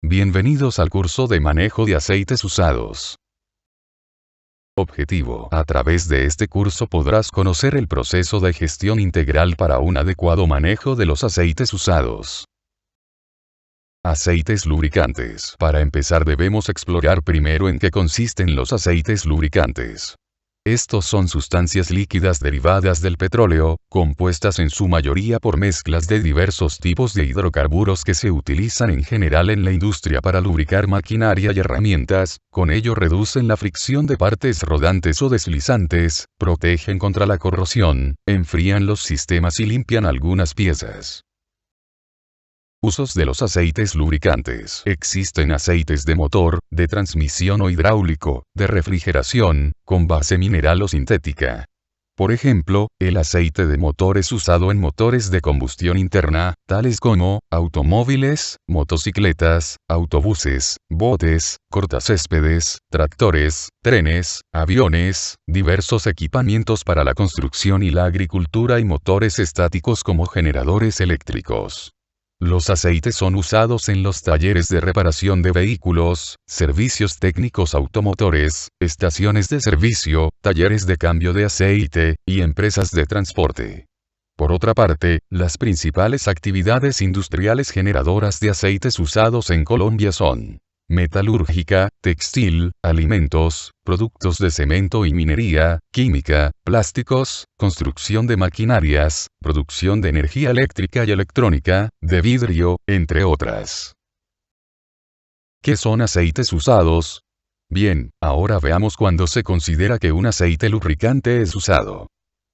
Bienvenidos al curso de manejo de aceites usados. Objetivo: a través de este curso podrás conocer el proceso de gestión integral para un adecuado manejo de los aceites usados. Aceites lubricantes. Para empezar debemos explorar primero en qué consisten los aceites lubricantes. Estos son sustancias líquidas derivadas del petróleo, compuestas en su mayoría por mezclas de diversos tipos de hidrocarburos que se utilizan en general en la industria para lubricar maquinaria y herramientas. Con ello reducen la fricción de partes rodantes o deslizantes, protegen contra la corrosión, enfrían los sistemas y limpian algunas piezas. Usos de los aceites lubricantes. Existen aceites de motor, de transmisión o hidráulico, de refrigeración, con base mineral o sintética. Por ejemplo, el aceite de motor es usado en motores de combustión interna, tales como automóviles, motocicletas, autobuses, botes, cortacéspedes, tractores, trenes, aviones, diversos equipamientos para la construcción y la agricultura y motores estáticos como generadores eléctricos. Los aceites son usados en los talleres de reparación de vehículos, servicios técnicos automotores, estaciones de servicio, talleres de cambio de aceite, y empresas de transporte. Por otra parte, las principales actividades industriales generadoras de aceites usados en Colombia son metalúrgica, textil, alimentos, productos de cemento y minería, química, plásticos, construcción de maquinarias, producción de energía eléctrica y electrónica, de vidrio, entre otras. ¿Qué son aceites usados? Bien, ahora veamos cuándo se considera que un aceite lubricante es usado.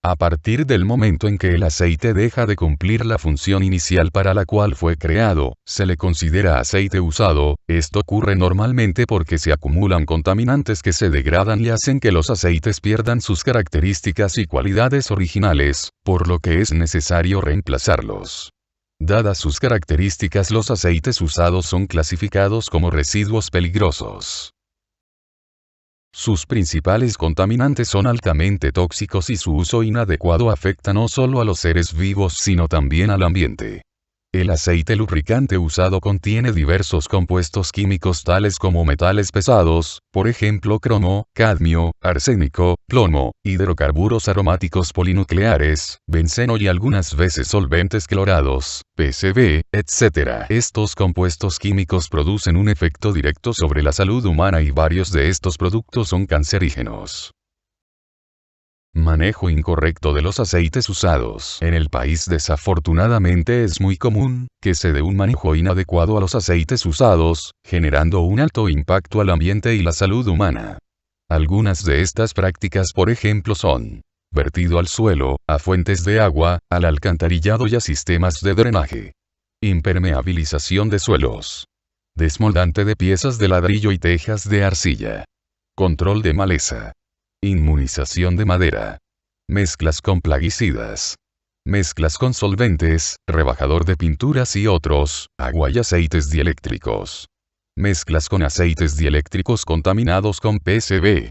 A partir del momento en que el aceite deja de cumplir la función inicial para la cual fue creado, se le considera aceite usado. Esto ocurre normalmente porque se acumulan contaminantes que se degradan y hacen que los aceites pierdan sus características y cualidades originales, por lo que es necesario reemplazarlos. Dadas sus características, los aceites usados son clasificados como residuos peligrosos. Sus principales contaminantes son altamente tóxicos y su uso inadecuado afecta no solo a los seres vivos sino también al ambiente. El aceite lubricante usado contiene diversos compuestos químicos tales como metales pesados, por ejemplo cromo, cadmio, arsénico, plomo, hidrocarburos aromáticos polinucleares, benceno y algunas veces solventes clorados, PCB, etc. Estos compuestos químicos producen un efecto directo sobre la salud humana y varios de estos productos son cancerígenos. Manejo incorrecto de los aceites usados. En el país desafortunadamente es muy común que se dé un manejo inadecuado a los aceites usados, generando un alto impacto al ambiente y la salud humana. Algunas de estas prácticas, por ejemplo, son vertido al suelo, a fuentes de agua, al alcantarillado y a sistemas de drenaje. Impermeabilización de suelos. Desmoldante de piezas de ladrillo y tejas de arcilla. Control de maleza. Inmunización de madera. Mezclas con plaguicidas. Mezclas con solventes, rebajador de pinturas y otros, agua y aceites dieléctricos. Mezclas con aceites dieléctricos contaminados con PCB.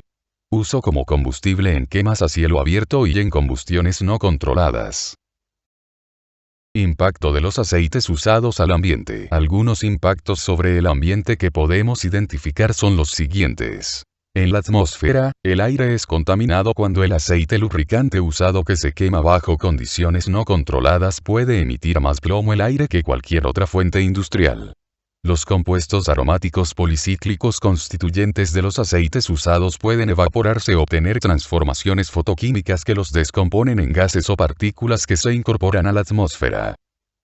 Uso como combustible en quemas a cielo abierto y en combustiones no controladas. Impacto de los aceites usados al ambiente. Algunos impactos sobre el ambiente que podemos identificar son los siguientes. En la atmósfera, el aire es contaminado cuando el aceite lubricante usado que se quema bajo condiciones no controladas puede emitir más plomo al aire que cualquier otra fuente industrial. Los compuestos aromáticos policíclicos constituyentes de los aceites usados pueden evaporarse o obtener transformaciones fotoquímicas que los descomponen en gases o partículas que se incorporan a la atmósfera.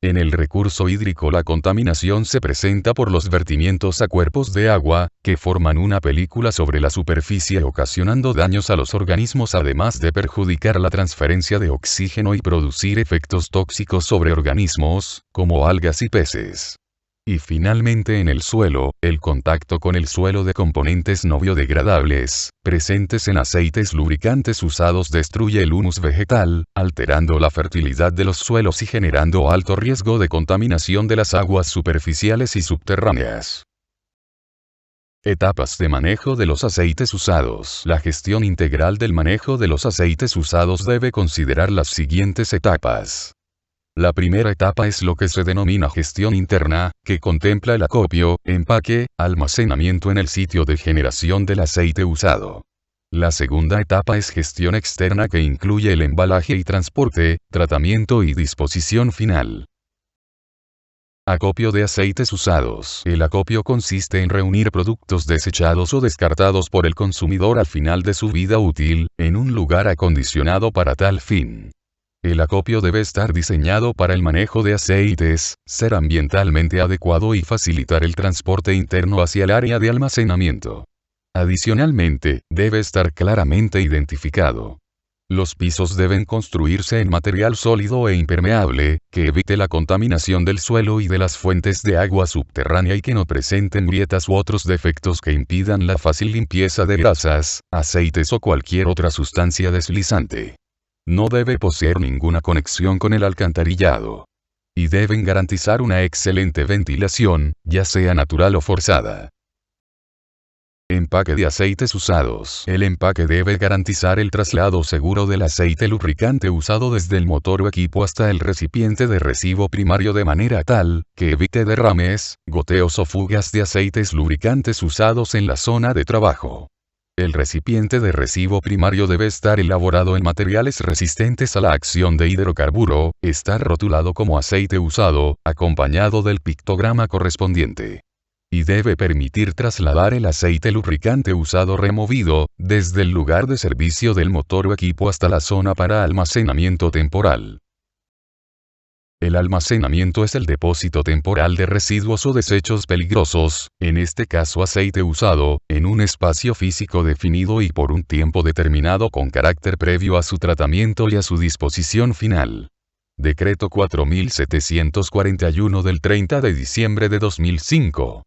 En el recurso hídrico la contaminación se presenta por los vertimientos a cuerpos de agua, que forman una película sobre la superficie ocasionando daños a los organismos además de perjudicar la transferencia de oxígeno y producir efectos tóxicos sobre organismos, como algas y peces. Y finalmente en el suelo, el contacto con el suelo de componentes no biodegradables, presentes en aceites lubricantes usados destruye el humus vegetal, alterando la fertilidad de los suelos y generando alto riesgo de contaminación de las aguas superficiales y subterráneas. Etapas de manejo de los aceites usados. La gestión integral del manejo de los aceites usados debe considerar las siguientes etapas. La primera etapa es lo que se denomina gestión interna, que contempla el acopio, empaque, almacenamiento en el sitio de generación del aceite usado. La segunda etapa es gestión externa, que incluye el embalaje y transporte, tratamiento y disposición final. Acopio de aceites usados. El acopio consiste en reunir productos desechados o descartados por el consumidor al final de su vida útil, en un lugar acondicionado para tal fin. El acopio debe estar diseñado para el manejo de aceites, ser ambientalmente adecuado y facilitar el transporte interno hacia el área de almacenamiento. Adicionalmente, debe estar claramente identificado. Los pisos deben construirse en material sólido e impermeable, que evite la contaminación del suelo y de las fuentes de agua subterránea y que no presenten grietas u otros defectos que impidan la fácil limpieza de grasas, aceites o cualquier otra sustancia deslizante. No debe poseer ninguna conexión con el alcantarillado. Y deben garantizar una excelente ventilación, ya sea natural o forzada. Empaque de aceites usados. El empaque debe garantizar el traslado seguro del aceite lubricante usado desde el motor o equipo hasta el recipiente de residuo primario de manera tal, que evite derrames, goteos o fugas de aceites lubricantes usados en la zona de trabajo. El recipiente de residuo primario debe estar elaborado en materiales resistentes a la acción de hidrocarburo, estar rotulado como aceite usado, acompañado del pictograma correspondiente. Y debe permitir trasladar el aceite lubricante usado removido, desde el lugar de servicio del motor o equipo hasta la zona para almacenamiento temporal. El almacenamiento es el depósito temporal de residuos o desechos peligrosos, en este caso aceite usado, en un espacio físico definido y por un tiempo determinado con carácter previo a su tratamiento y a su disposición final. Decreto 4741 del 30 de diciembre de 2005.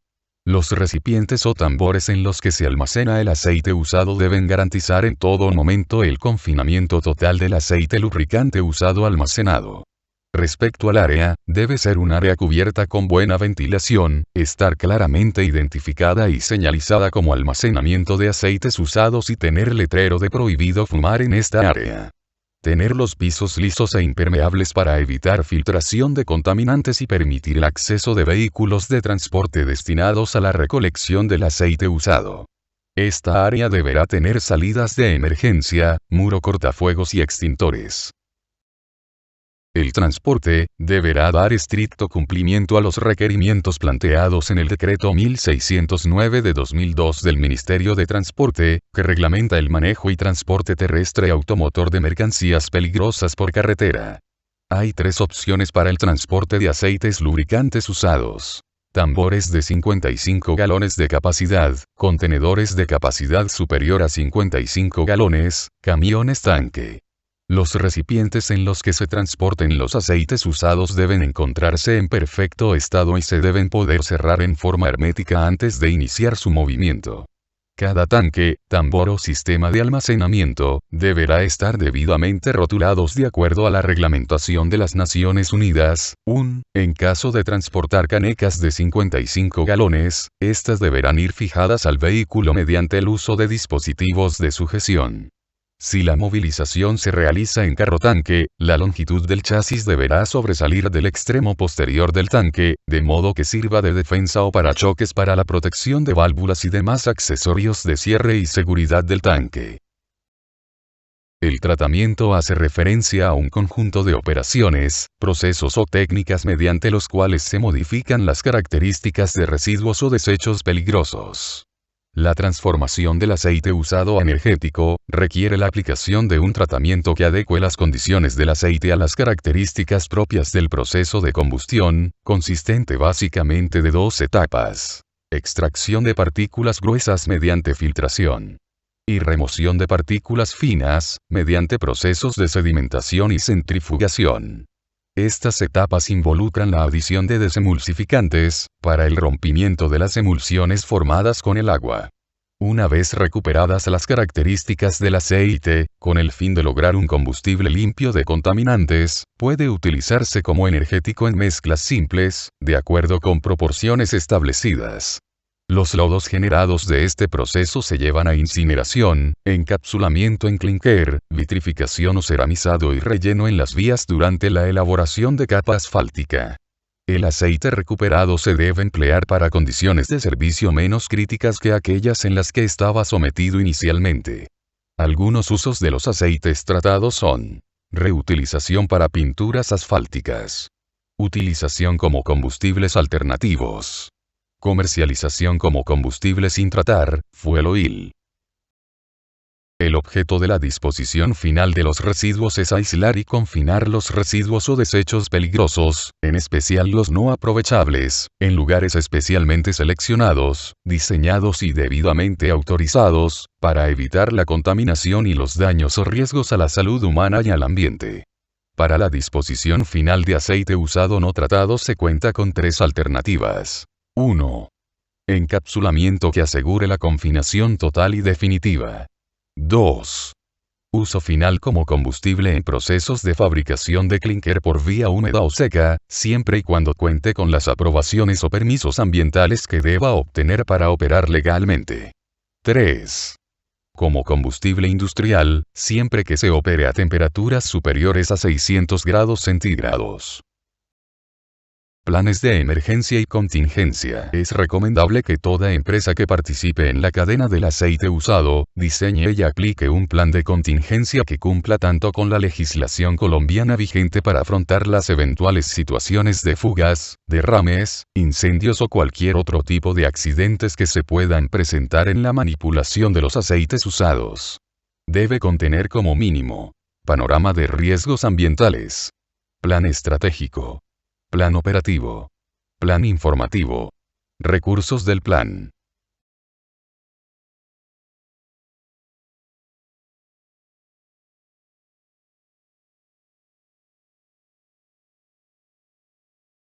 Los recipientes o tambores en los que se almacena el aceite usado deben garantizar en todo momento el confinamiento total del aceite lubricante usado almacenado. Respecto al área, debe ser un área cubierta con buena ventilación, estar claramente identificada y señalizada como almacenamiento de aceites usados y tener letrero de prohibido fumar en esta área. Tener los pisos lisos e impermeables para evitar filtración de contaminantes y permitir el acceso de vehículos de transporte destinados a la recolección del aceite usado. Esta área deberá tener salidas de emergencia, muro cortafuegos y extintores. El transporte deberá dar estricto cumplimiento a los requerimientos planteados en el Decreto 1609 de 2002 del Ministerio de Transporte, que reglamenta el manejo y transporte terrestre automotor de mercancías peligrosas por carretera. Hay 3 opciones para el transporte de aceites lubricantes usados. Tambores de 55 galones de capacidad, contenedores de capacidad superior a 55 galones, camiones tanque. Los recipientes en los que se transporten los aceites usados deben encontrarse en perfecto estado y se deben poder cerrar en forma hermética antes de iniciar su movimiento. Cada tanque, tambor o sistema de almacenamiento, deberá estar debidamente rotulados de acuerdo a la reglamentación de las Naciones Unidas. En caso de transportar canecas de 55 galones, estas deberán ir fijadas al vehículo mediante el uso de dispositivos de sujeción. Si la movilización se realiza en carro tanque, la longitud del chasis deberá sobresalir del extremo posterior del tanque, de modo que sirva de defensa o parachoques para la protección de válvulas y demás accesorios de cierre y seguridad del tanque. El tratamiento hace referencia a un conjunto de operaciones, procesos o técnicas mediante los cuales se modifican las características de residuos o desechos peligrosos. La transformación del aceite usado a energético requiere la aplicación de un tratamiento que adecue las condiciones del aceite a las características propias del proceso de combustión, consistente básicamente de 2 etapas: extracción de partículas gruesas mediante filtración y remoción de partículas finas, mediante procesos de sedimentación y centrifugación. Estas etapas involucran la adición de desemulsificantes, para el rompimiento de las emulsiones formadas con el agua. Una vez recuperadas las características del aceite, con el fin de lograr un combustible limpio de contaminantes, puede utilizarse como energético en mezclas simples, de acuerdo con proporciones establecidas. Los lodos generados de este proceso se llevan a incineración, encapsulamiento en clinker, vitrificación o ceramizado y relleno en las vías durante la elaboración de capa asfáltica. El aceite recuperado se debe emplear para condiciones de servicio menos críticas que aquellas en las que estaba sometido inicialmente. Algunos usos de los aceites tratados son: reutilización para pinturas asfálticas, utilización como combustibles alternativos, comercialización como combustible sin tratar, fuel oil. El objeto de la disposición final de los residuos es aislar y confinar los residuos o desechos peligrosos, en especial los no aprovechables, en lugares especialmente seleccionados, diseñados y debidamente autorizados, para evitar la contaminación y los daños o riesgos a la salud humana y al ambiente. Para la disposición final de aceite usado no tratado se cuenta con 3 alternativas. 1. Encapsulamiento que asegure la confinación total y definitiva. 2. Uso final como combustible en procesos de fabricación de clinker por vía húmeda o seca, siempre y cuando cuente con las aprobaciones o permisos ambientales que deba obtener para operar legalmente. 3. Como combustible industrial, siempre que se opere a temperaturas superiores a 600 grados centígrados. Planes de emergencia y contingencia. Es recomendable que toda empresa que participe en la cadena del aceite usado, diseñe y aplique un plan de contingencia que cumpla tanto con la legislación colombiana vigente para afrontar las eventuales situaciones de fugas, derrames, incendios o cualquier otro tipo de accidentes que se puedan presentar en la manipulación de los aceites usados. Debe contener como mínimo: panorama de riesgos ambientales, plan estratégico, plan operativo, plan informativo, recursos del plan.